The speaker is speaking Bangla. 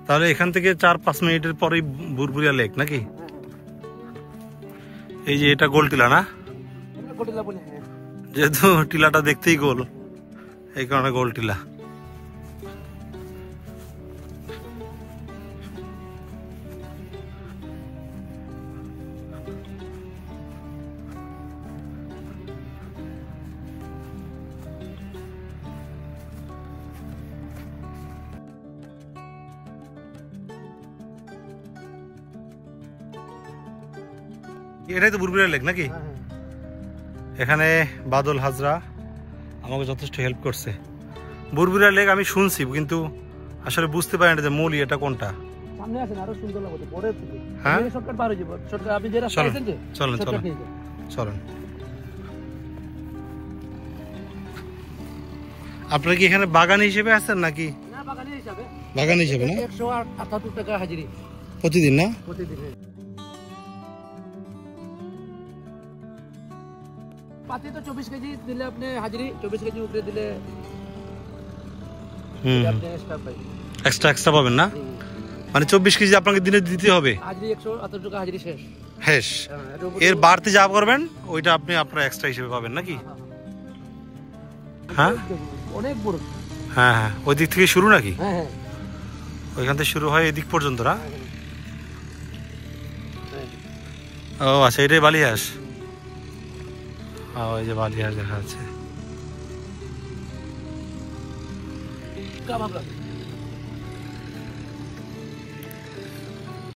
তাহলে এখান থেকে 4-5 মিনিটের পরেই বুরবুরিয়া লেক নাকি? এই যে এটা গোল টিলা না? যেহেতু টিলাটা দেখতেই গোল, এই কারণে গোল টিলা। এটাই তো বুরবুরিয়া লেক নাকি? এখানে বাদল হাজরা আমাকে যথেষ্ট হেল্প করছে। বুরবুরিয়া লেক আমি শুনছি, কিন্তু আসলে বুঝতে পারি না যে মূল এটা কোনটা। হ্যাঁ চলেন চলেন চলেন। আপনারা কি এখানে বাগান হিসেবে আছেন নাকি? বাগান হিসেবে না, 178 টাকা হাজিরি প্রতিদিন না? প্রতিদিন। পাতি তো 24 কেজি দিলে আপনি হাজিরি, 24 কেজি উপরে দিলে আপনি এক্সট্রা পাবেন না? মানে 24 কেজি আপনাকে দিনে দিতে হবে হাজিরি, 178 টাকা হাজিরি শেষ। হেস, এর বাড়তি যা করবেন ওইটা আপনি আপনার এক্সট্রা হিসেবে পাবেন নাকি? হ্যাঁ অনেক বড়। হ্যাঁ হ্যাঁ, ওই দিক থেকে শুরু নাকি? হ্যাঁ হ্যাঁ, ওইখান থেকে শুরু হয় এদিক পর্যন্ত না? ও আচ্ছা, এটাই বালিহাঁস। ওই যে বালিহাঁস দেখা যাচ্ছে।